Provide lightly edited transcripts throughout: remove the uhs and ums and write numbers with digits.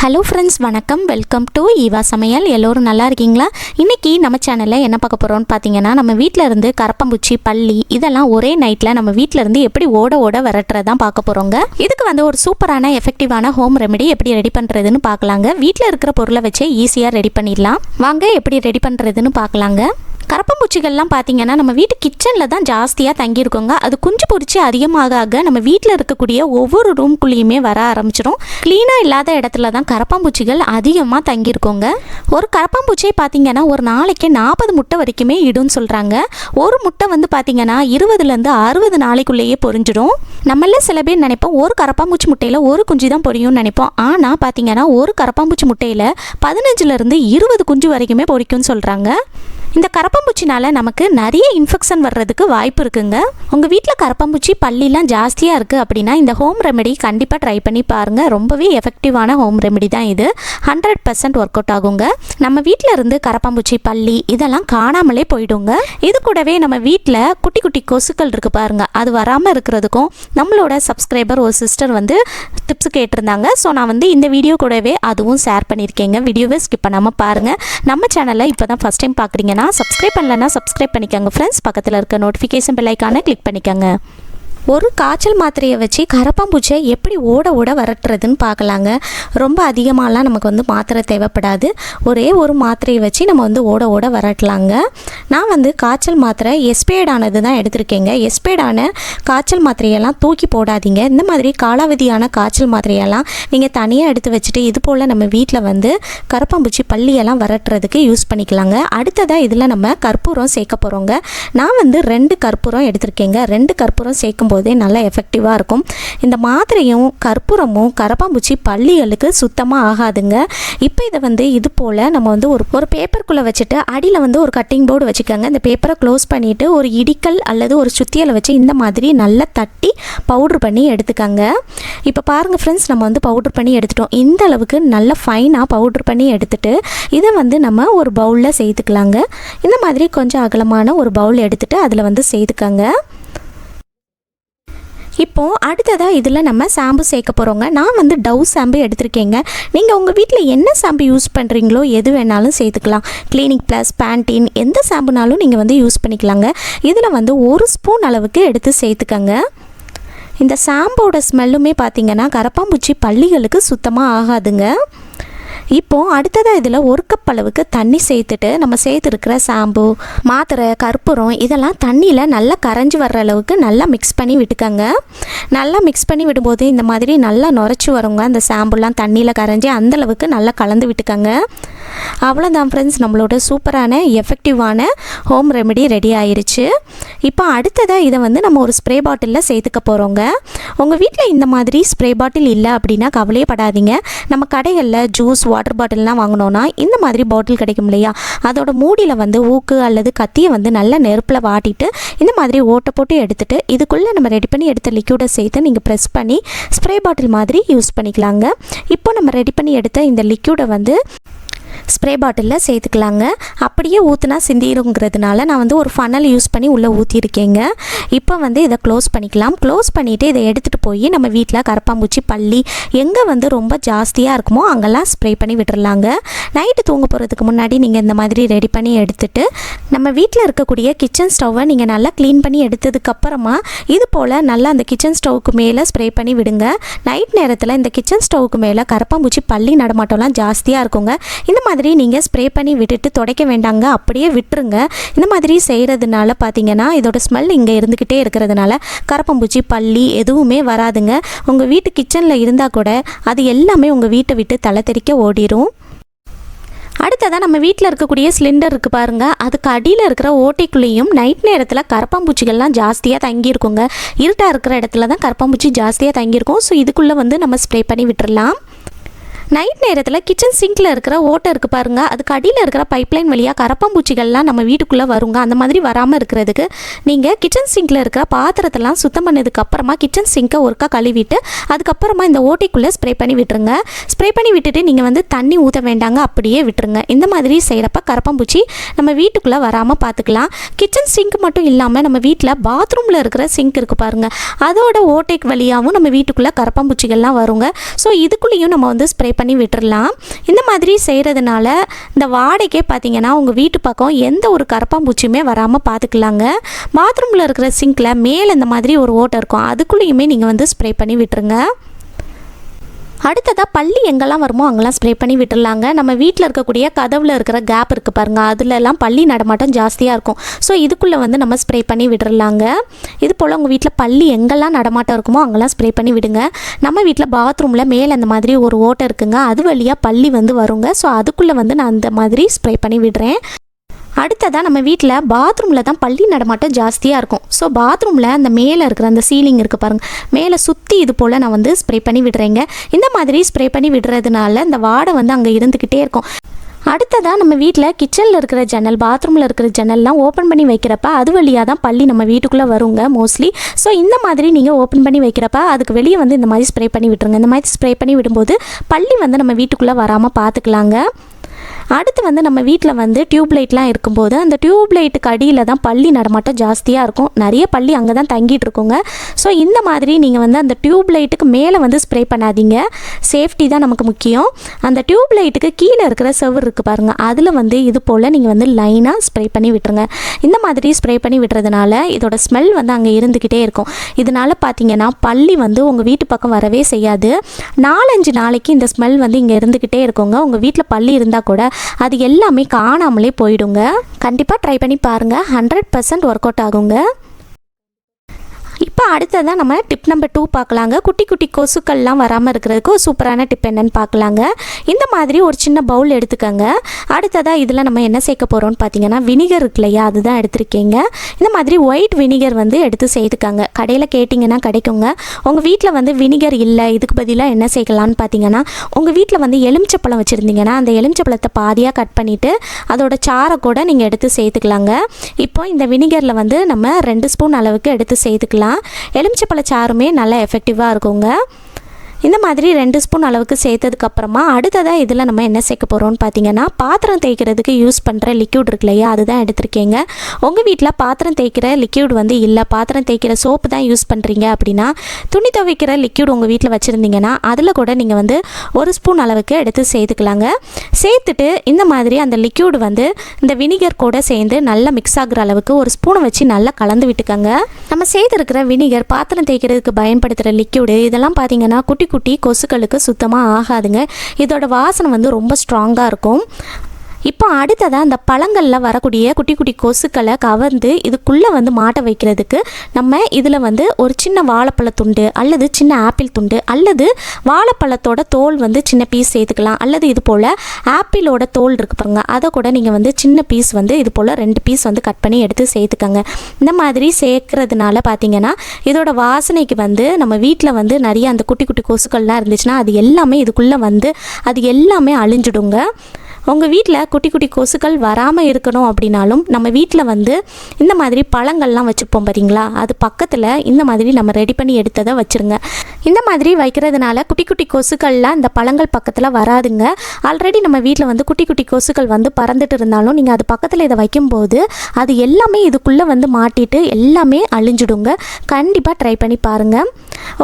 Hello friends, வணக்கம். Welcome to Eva சமையல். எல்லோரும் நல்லா இருக்கீங்களா? இன்றைக்கி நம்ம சேனலில் என்ன பார்க்க போகிறோம்னு பார்த்தீங்கன்னா, நம்ம வீட்டில் இருந்து கரப்பாம்பூச்சி, பல்லி இதெல்லாம் ஒரே நைட்டில் நம்ம வீட்டில் இருந்து எப்படி ஓட வரட்டுறதான் பார்க்க போகிறோங்க. இதுக்கு ஒரு சூப்பரான எஃபெக்டிவான ஹோம் ரெமெடி எப்படி ரெடி பண்ணுறதுன்னு பார்க்கலாங்க. வீட்டில் இருக்கிற பொருளை வச்சு ஈஸியாக ரெடி பண்ணிடலாம். வாங்க எப்படி ரெடி பண்ணுறதுன்னு பார்க்கலாங்க. கரப்பாம்பூச்சிகள்லாம் பார்த்தீங்கன்னா நம்ம வீட்டு கிச்சனில் தான் ஜாஸ்தியாக தங்கியிருக்கோங்க. அது குஞ்சு பொறிச்சு அதிகமாக நம்ம வீட்டில் இருக்கக்கூடிய ஒவ்வொரு ரூம்குள்ளேயுமே வர ஆரம்பிச்சிடும். க்ளீனாக இல்லாத இடத்துல தான் கரப்பாம்பூச்சிகள் அதிகமாக தங்கியிருக்கோங்க. ஒரு கரப்பாம்பூச்சியை பார்த்தீங்கன்னா ஒரு நாளைக்கு 40 முட்டை வரைக்குமே இடுன்னு சொல்கிறாங்க. ஒரு முட்டை பார்த்தீங்கன்னா 20லேருந்து 60 நாளைக்குள்ளேயே பொரிஞ்சிடும். நம்மள சில பேர் நினைப்போம் ஒரு கரப்பாம்பூச்சி முட்டையில் ஒரு குஞ்சு தான் பொரியும்னு நினைப்போம். ஆனால் பார்த்தீங்கன்னா ஒரு கரப்பாம்பூச்சி முட்டையில் 15லேருந்து 20 குஞ்சு வரைக்குமே பொரிக்கும்னு சொல்கிறாங்க. இந்த கரப்பாம்பூச்சினால் நமக்கு நிறைய இன்ஃபெக்ஷன் வர்றதுக்கு வாய்ப்பு இருக்குங்க. உங்கள் வீட்டில் கரப்பாம்பூச்சி, பல்லிலாம் ஜாஸ்தியாக இருக்குது அப்படின்னா இந்த ஹோம் ரெமெடி கண்டிப்பாக ட்ரை பண்ணி பாருங்கள். ரொம்பவே எஃபெக்டிவான ஹோம் ரெமெடி தான் இது. 100% ஒர்க் அவுட் ஆகுங்க. நம்ம வீட்டில் இருந்து கரப்பாம்பூச்சி, பல்லி இதெல்லாம் காணாமலே போயிடுங்க. இது கூடவே நம்ம வீட்டில் குட்டி குட்டி கொசுக்கள் இருக்குது பாருங்கள், அது வராமல் இருக்கிறதுக்கும் நம்மளோட சப்ஸ்கிரைபர் ஒரு சிஸ்டர் டிப்ஸ் கேட்டிருந்தாங்க. ஸோ நான் இந்த வீடியோ கூடவே அதுவும் ஷேர் பண்ணியிருக்கேங்க. வீடியோவை ஸ்கிப் பண்ணாமல் பாருங்கள். நம்ம சேனலில் இப்போ தான் ஃபஸ்ட் டைம் பார்க்குறீங்கன்னா சப்ஸ்கிரைப் பண்ணலன்னா சப்ஸ்கிரைப் பண்ணிக்கோங்க ஃப்ரெண்ட்ஸ். பக்கத்தில் இருக்க நோட்டிஃபிகேஷன் பெல் ஐக்கானை கிளிக் பண்ணிக்கோங்க. ஒரு காய்ச்சல் மாத்திரையை வச்சு கரப்பாம்பூச்சியை எப்படி ஓட வரட்டுறதுன்னு பார்க்கலாங்க. ரொம்ப அதிகமாகலாம் நமக்கு மாத்திரை தேவைப்படாது. ஒரே ஒரு மாத்திரையை வச்சு நம்ம ஓட வரட்டலாங்க. நான் காய்ச்சல் மாத்திரை எஸ்பேடானது தான் எடுத்திருக்கேங்க. எஸ்பேடான காய்ச்சல் மாத்திரையெல்லாம் தூக்கி போடாதீங்க. இந்த மாதிரி காலாவதியான காய்ச்சல் மாத்திரையெல்லாம் நீங்கள் தனியாக எடுத்து வச்சுட்டு இது போல் நம்ம வீட்டில் கரப்பாம்பூச்சி, பல்லியெல்லாம் வரட்டுறதுக்கு யூஸ் பண்ணிக்கலாங்க. அடுத்ததாக இதில் நம்ம கற்பூரம் சேர்க்க போகிறோங்க. நான் 2 கற்பூரம் எடுத்திருக்கேங்க. 2 கற்பூரம் சேர்க்கும்போது நல்லா எஃபெக்டிவாக இருக்கும். இந்த மாத்திரையும் கற்பூரமும் கரப்பாம்பூச்சி, பல்லிகளுக்கு சுத்தமாக ஆகாதுங்க. இப்போ இதை இது போல் நம்ம ஒரு பேப்பருக்குள்ளே வச்சுட்டு அடியில் ஒரு கட்டிங் போர்டு வச்சுக்கோங்க. இந்த பேப்பரை க்ளோஸ் பண்ணிவிட்டு ஒரு இடிக்கல் அல்லது ஒரு சுத்தியலை வச்சு இந்த மாதிரி நல்லா தட்டி பவுட்ரு பண்ணி எடுத்துக்கோங்க. இப்போ பாருங்கள் ஃப்ரெண்ட்ஸ், நம்ம பவுட்ரு பண்ணி எடுத்துட்டோம். இந்த அளவுக்கு நல்லா ஃபைனாக பவுட்ரு பண்ணி எடுத்துகிட்டு இதை நம்ம ஒரு பவுலில் சேர்த்துக்கலாங்க. இந்த மாதிரி கொஞ்சம் அகலமான ஒரு பவுல் எடுத்துகிட்டு அதில் சேர்த்துக்கோங்க. இப்போது அடுத்ததாக இதில் நம்ம ஷாம்பு சேர்க்க போகிறோங்க. நான் டவ் ஷாம்பு எடுத்திருக்கேங்க. நீங்கள் உங்கள் வீட்டில் என்ன ஷாம்பு யூஸ் பண்ணுறீங்களோ எது வேணாலும் சேர்த்துக்கலாம். கிளினிக் ப்ளஸ், பேண்டீன் எந்த ஷாம்புனாலும் நீங்கள் யூஸ் பண்ணிக்கலாங்க. இதில் 1 ஸ்பூன் அளவுக்கு எடுத்து சேர்த்துக்கங்க. இந்த ஷாம்போட ஸ்மெல்லுமே பார்த்திங்கன்னா கரப்பாம்பூச்சி, பல்லிகளுக்கு சுத்தமாக ஆகாதுங்க. இப்போது அடுத்ததாக இதில் 1 கப் அளவுக்கு தண்ணி சேர்த்துட்டு நம்ம சேர்த்துருக்கிற ஷாம்பு, மாத்திரை, கற்பூரம் இதெல்லாம் தண்ணியில் நல்லா கரைஞ்சி வர்ற அளவுக்கு நல்லா மிக்ஸ் பண்ணி விட்டுக்கோங்க. நல்லா மிக்ஸ் பண்ணி விடும்போது இந்த மாதிரி நல்லா நுரைச்சி வருங்க. அந்த ஷாம்புலாம் தண்ணியில் கரைஞ்சி அந்தளவுக்கு நல்லா கலந்து விட்டுக்கோங்க. அவ்வளோதான் ஃப்ரெண்ட்ஸ், நம்மளோட சூப்பரான எஃபெக்டிவான ஹோம் ரெமெடி ரெடி ஆயிடுச்சு. இப்போ அடுத்ததாக இதை நம்ம ஒரு ஸ்ப்ரே பாட்டிலில் சேர்த்துக்க போகிறோங்க. உங்கள் வீட்டில் இந்த மாதிரி ஸ்ப்ரே பாட்டில் இல்லை அப்படின்னா கவலையே படாதீங்க. நம்ம கடைகளில் ஜூஸ், வாட்டர் பாட்டில்லாம் வாங்கினோன்னா இந்த மாதிரி பாட்டில் கிடைக்கும் இல்லையா, அதோட மூடியில் ஊக்கு அல்லது கத்தியை நல்லா நெருப்பில் வாட்டிட்டு இந்த மாதிரி ஓட்டை போட்டு எடுத்துகிட்டு இதுக்குள்ளே நம்ம ரெடி பண்ணி எடுத்த லிக்யூடை சேர்த்து நீங்கள் ப்ரெஸ் பண்ணி ஸ்ப்ரே பாட்டில் மாதிரி யூஸ் பண்ணிக்கலாங்க. இப்போ நம்ம ரெடி பண்ணி எடுத்த இந்த லிக்யூடை ஸ்ப்ரே பாட்டிலில் சேர்த்துக்கலாங்க. அப்படியே ஊற்றுனா சிந்திருங்கிறதுனால நான் ஒரு ஃபனல் யூஸ் பண்ணி உள்ளே ஊற்றிருக்கேங்க. இப்போ இதை க்ளோஸ் பண்ணிக்கலாம். க்ளோஸ் பண்ணிவிட்டு இதை எடுத்துகிட்டு போய் நம்ம வீட்டில் கரப்பாம்பூச்சி, பல்லி எங்கே ரொம்ப ஜாஸ்தியாக இருக்குமோ அங்கெல்லாம் ஸ்ப்ரே பண்ணி விட்டுறலாங்க. நைட்டு தூங்க போகிறதுக்கு முன்னாடி நீங்கள் இந்த மாதிரி ரெடி பண்ணி எடுத்துகிட்டு நம்ம வீட்டில் இருக்கக்கூடிய கிச்சன் ஸ்டவ்வை நீங்கள் நல்லா க்ளீன் பண்ணி எடுத்ததுக்கப்புறமா இது போல் நல்லா அந்த கிச்சன் ஸ்டவ்வுக்கு மேலே ஸ்ப்ரே பண்ணி விடுங்க. நைட் நேரத்தில் இந்த கிச்சன் ஸ்டவ்வுக்கு மேலே கரப்பாம்பூச்சி, பல்லி நடமாட்டம்லாம் ஜாஸ்தியாக இருக்குங்க. இந்த மாதிரி நீங்கள் ஸ்ப்ரே பண்ணி விட்டுட்டு துடைக்க வேண்டாங்க, அப்படியே விட்டுருங்க. இந்த மாதிரி செய்கிறதுனால பார்த்தீங்கன்னா இதோட ஸ்மெல் இங்கே இருந்துக்கிட்டே இருக்கிறதுனால கரப்பாம்பூச்சி, பல்லி எதுவுமே வராதுங்க. உங்கள் வீட்டு கிச்சனில் இருந்தால் கூட அது எல்லாமே உங்கள் வீட்டை விட்டு தலை தெறிக்க ஓடிடும். அடுத்ததாக நம்ம வீட்டில் இருக்கக்கூடிய சிலிண்டர் இருக்குது பாருங்கள், அதுக்கு அடியில் இருக்கிற ஓட்டைக்குள்ளேயும் நைட் நேரத்தில் கரப்பாம்பூச்சிகள்லாம் ஜாஸ்தியாக தங்கியிருக்குங்க. இருட்டாக இருக்கிற இடத்துல தான் கரப்பாம்பூச்சி ஜாஸ்தியாக தங்கியிருக்கும். ஸோ இதுக்குள்ளே நம்ம ஸ்ப்ரே பண்ணி விட்டுறலாம். நைட் நேரத்தில் கிச்சன் சிங்கில் இருக்கிற ஓட்டை இருக்குது பாருங்கள், அதுக்கு அடியில் இருக்கிற பைப்லைன் வழியாக கரப்பாம்பூச்சிகள்லாம் நம்ம வீட்டுக்குள்ளே வருங்க. அந்த மாதிரி வராமல் இருக்கிறதுக்கு நீங்கள் கிச்சன் சிங்கில் இருக்கிற பாத்திரத்தெல்லாம் சுத்தம் பண்ணதுக்கப்புறமா கிச்சன் சிங்கை ஒருக்கா கழுவிட்டு அதுக்கப்புறமா இந்த ஓட்டைக்குள்ளே ஸ்ப்ரே பண்ணி விட்டுருங்க. ஸ்ப்ரே பண்ணி விட்டுட்டு நீங்கள் தண்ணி ஊற்ற வேண்டாங்க, அப்படியே விட்டுருங்க. இந்த மாதிரி செய்கிறப்ப கரப்பாம்பூச்சி நம்ம வீட்டுக்குள்ளே வராமல் பார்த்துக்கலாம். கிச்சன் சிங்க் மட்டும் இல்லாமல் நம்ம வீட்டில் பாத்ரூமில் இருக்கிற சிங்க் இருக்குது பாருங்கள், அதோட ஓட்டைக்கு வழியாகவும் நம்ம வீட்டுக்குள்ளே கரப்பாம்பூச்சிகள்லாம் வருங்க. ஸோ இதுக்குள்ளேயும் நம்ம ஸ்ப்ரே பண்ணி விட்டுறலாம். இந்த மாதிரி செய்கிறதுனால இந்த வாடைக்கே பார்த்திங்கன்னா உங்கள் வீட்டு பக்கம் எந்த ஒரு கரப்பாம்பூச்சியுமே வராமல் பார்த்துக்கலாங்க. பாத்ரூமில் இருக்கிற சிங்கில் மேலே இந்த மாதிரி ஒரு ஓட்டை இருக்கும், அதுக்குள்ளேயுமே நீங்கள் வந்து ஸ்ப்ரே பண்ணி விட்டுருங்க. அடுத்ததாக பள்ளி எங்கெல்லாம் வருமோ அங்கெல்லாம் ஸ்ப்ரே பண்ணி விட்டுடலாங்க. நம்ம வீட்டில் இருக்கக்கூடிய கதவில் இருக்கிற கேப் இருக்குது பாருங்கள், அதுலலாம் பள்ளி நடமாட்டம் ஜாஸ்தியாக இருக்கும். ஸோ இதுக்குள்ளே வந்து நம்ம ஸ்ப்ரே பண்ணி விட்டுடலாங்க. இது போல் உங்கள் வீட்டில் பள்ளி எங்கெல்லாம் நடமாட்டம் இருக்குமோ அங்கெல்லாம் ஸ்ப்ரே பண்ணி விடுங்க. நம்ம வீட்டில் பாத்ரூமில் மேலே அந்த மாதிரி ஒரு ஓட்டை இருக்குங்க, அது வழியாக பள்ளி வந்து வருங்க. ஸோ அதுக்குள்ளே வந்து நான் அந்த மாதிரி ஸ்ப்ரே பண்ணி விடுறேன். அடுத்ததாக நம்ம வீட்டில் பாத்ரூமில் தான் பள்ளி நடமாட்டம் ஜாஸ்தியாக இருக்கும். ஸோ பாத்ரூமில் அந்த மேலே இருக்கிற அந்த சீலிங் இருக்குது பாருங்கள், மேலே சுற்றி இது போல் நான் வந்து ஸ்ப்ரே பண்ணி விடுறேங்க. இந்த மாதிரி ஸ்ப்ரே பண்ணி விடுறதுனால இந்த வாடை வந்து அங்கே இருந்துக்கிட்டே இருக்கும். அடுத்ததாக நம்ம வீட்டில் கிச்சனில் இருக்கிற ஜன்னல், பாத்ரூமில் இருக்கிற ஜன்னல்லாம் ஓப்பன் பண்ணி வைக்கிறப்ப அது வழியாக தான் பள்ளி நம்ம வீட்டுக்குள்ளே வருங்க மோஸ்ட்லி. ஸோ இந்த மாதிரி நீங்கள் ஓப்பன் பண்ணி வைக்கிறப்ப அதுக்கு வெளியே வந்து இந்த மாதிரி ஸ்ப்ரே பண்ணி விட்டுருங்க. இந்த மாதிரி ஸ்ப்ரே பண்ணி விடும்போது பள்ளி வந்து நம்ம வீட்டுக்குள்ளே வராமல் பார்த்துக்கலாங்க. அடுத்து வந்து நம்ம வீட்டில் வந்து டியூப் லைட்லாம் இருக்கும்போது அந்த டியூப் லைட்டுக்கு அடியில் தான் பள்ளி நடமாட்டம் ஜாஸ்தியாக இருக்கும், நிறைய பள்ளி அங்கே தான் தங்கிட்டு இருக்குங்க. ஸோ இந்த மாதிரி நீங்கள் வந்து அந்த டியூப் லைட்டுக்கு மேலே வந்து ஸ்ப்ரே பண்ணாதீங்க, சேஃப்டி தான் நமக்கு முக்கியம். அந்த டியூப் லைட்டுக்கு கீழே இருக்கிற செவர் இருக்குது பாருங்கள், அதில் வந்து இது போல் நீங்கள் வந்து லைனாக ஸ்ப்ரே பண்ணி விட்டுருங்க. இந்த மாதிரி ஸ்ப்ரே பண்ணி விட்டுறதுனால இதோட ஸ்மெல் வந்து அங்கே இருந்துக்கிட்டே இருக்கும். இதனால் பார்த்தீங்கன்னா பள்ளி வந்து உங்கள் வீட்டு பக்கம் வரவே செய்யாது. 4-5 நாளைக்கு இந்த ஸ்மெல் வந்து இங்கே இருந்துக்கிட்டே இருக்குங்க. உங்கள் வீட்டில் பள்ளி இருந்தால் கூட அது எல்லாமே காணாமலே போயிடுங்க. கண்டிப்பாக ட்ரை பண்ணி பாருங்கள், 100% ஒர்க் அவுட் ஆகுங்க. இப்போ அடுத்ததாக நம்ம டிப் நம்பர் 2 பார்க்கலாங்க. குட்டி குட்டி கொசுக்கள்லாம் வராமல் இருக்கிறதுக்கு ஒரு சூப்பரான டிப் என்னன்னு பார்க்கலாங்க. இந்த மாதிரி ஒரு சின்ன பவுல் எடுத்துக்கோங்க. அடுத்ததாக இதில் நம்ம என்ன சேர்க்க போகிறோம்னு பார்த்தீங்கன்னா வினிகர் இருக்கு இல்லையா, அதுதான் எடுத்துருக்கீங்க. இந்த மாதிரி ஒயிட் வினிகர் வந்து எடுத்து சேர்த்துக்கோங்க. கடையில் கேட்டிங்கன்னா கிடைக்குங்க. உங்கள் வீட்டில் வந்து வினிகர் இல்லை, இதுக்கு பதிலாக என்ன சேர்க்கலான்னு பார்த்தீங்கன்னா உங்கள் வீட்டில் வந்து எலுமிச்சப்பழம் வச்சுருந்தீங்கன்னா அந்த எலுமிச்சப்பழத்தை பாதியாக கட் பண்ணிவிட்டு அதோட சாரை கூட நீங்கள் எடுத்து சேர்த்துக்கலாங்க. இப்போ இந்த வினிகரில் வந்து நம்ம 2 ஸ்பூன் அளவுக்கு எடுத்து சேர்த்துக்கலாம். எலுமிச்சப்பழச்சாறுமே நல்லா எஃபெக்டிவாக இருக்குங்க. இந்த மாதிரி 2 ஸ்பூன் அளவுக்கு சேர்த்ததுக்கப்புறமா அடுத்ததாக இதில் நம்ம என்ன சேர்க்க போகிறோம்னு பார்த்தீங்கன்னா பாத்திரம் தேய்க்கிறதுக்கு யூஸ் பண்ணுற லிக்யூட் இருக்கு இல்லையா, அதுதான் எடுத்துருக்கீங்க. உங்கள் வீட்டில் பாத்திரம் தேய்க்கிற லிக்யூட் வந்து இல்லை, பாத்திரம் தேய்க்கிற சோப்பு தான் யூஸ் பண்ணுறீங்க அப்படின்னா துணி துவைக்கிற லிக்யூட் உங்கள் வீட்டில் வச்சுருந்தீங்கன்னா அதில் கூட நீங்கள் வந்து 1 ஸ்பூன் அளவுக்கு எடுத்து சேர்த்துக்கலாங்க. சேர்த்துட்டு இந்த மாதிரி அந்த லிக்யூட் வந்து இந்த வினிகர் கூட சேர்ந்து நல்லா மிக்ஸ் ஆகுற அளவுக்கு ஒரு ஸ்பூனை வச்சு நல்லா கலந்து விட்டுக்கோங்க. நம்ம சேர்த்துருக்கிற வினிகர், பாத்திரம் தேய்க்கிறதுக்கு பயன்படுத்துகிற லிக்யூடு, இதெல்லாம் பார்த்தீங்கன்னா குட்டி குட்டி கொசுக்களுக்கு சுத்தமாக ஆகாதுங்க. இதோட வாசனை வந்து ரொம்ப ஸ்ட்ராங்காக இருக்கும். இப்போ அடுத்ததாக அந்த பழங்களில் வரக்கூடிய குட்டி குட்டி கொசுக்களை கவர்ந்து இதுக்குள்ளே வந்து மாட்ட வைக்கிறதுக்கு நம்ம இதில் வந்து ஒரு சின்ன வாழைப்பழத்துண்டு அல்லது சின்ன ஆப்பிள் துண்டு அல்லது வாழைப்பழத்தோட தோல் வந்து சின்ன பீஸ் சேர்த்துக்கலாம். அல்லது இது போல் ஆப்பிளோட தோல் இருக்குது பாருங்க, அதை கூட நீங்கள் வந்து சின்ன பீஸ் வந்து இது போல் 2 பீஸ் வந்து கட் பண்ணி எடுத்து சேர்த்துக்கங்க. இந்த மாதிரி சேர்க்கறதுனால பார்த்தீங்கன்னா இதோட வாசனைக்கு வந்து நம்ம வீட்டில் வந்து நிறைய அந்த குட்டி குட்டி கொசுக்கள்லாம் இருந்துச்சுன்னா அது எல்லாமே இதுக்குள்ளே வந்து அது எல்லாமே அழிஞ்சிடுங்க. உங்கள் வீட்டில் குட்டி குட்டி கொசுக்கள் வராமல் இருக்கணும் அப்படின்னாலும் நம்ம வீட்டில் வந்து இந்த மாதிரி பழங்கள்லாம் வச்சுப்போம் பார்த்தீங்களா, அது பக்கத்தில் இந்த மாதிரி நம்ம ரெடி பண்ணி எடுத்ததை வச்சுருங்க. இந்த மாதிரி வைக்கிறதுனால குட்டி குட்டி கொசுக்கள்லாம் இந்த பழங்கள் பக்கத்தில் வராதுங்க. ஆல்ரெடி நம்ம வீட்டில் வந்து குட்டி குட்டி கொசுக்கள் வந்து பறந்துட்டு இருந்தாலும் நீங்கள் அது பக்கத்தில் இதை வைக்கும்போது அது எல்லாமே இதுக்குள்ளே வந்து மாட்டிட்டு எல்லாமே அழிஞ்சிடுங்க. கண்டிப்பாக ட்ரை பண்ணி பாருங்கள்.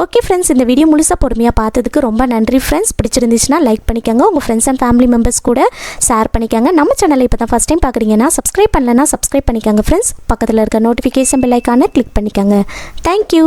ஓகே ஃப்ரெண்ட்ஸ், இந்த வீடியோ முழுசாக பொறுமையாக பார்த்ததுக்கு ரொம்ப நன்றி ஃப்ரெண்ட்ஸ். பிடிச்சிருந்துச்சுன்னா லைக் பண்ணிக்கோங்க, உங்கள் ஃப்ரெண்ட்ஸ் அண்ட் ஃபேமிலி மெம்பர்ஸ் கூட ஷேர் பண்ணிக்கோங்க. நம்ம சேனலை இப்போ தான் ஃபஸ்ட் டைம் பார்க்குறீங்கன்னா சப்ஸ்கிரைப் பண்ணலன்னா சப்ஸ்கிரைப் பண்ணிக்கோங்க ஃப்ரெண்ட்ஸ். பக்கத்தில் இருக்க நோட்டிஃபிகேஷன் பெல் ஐக்கானை கிளிக் பண்ணிக்கோங்க. தேங்க்யூ.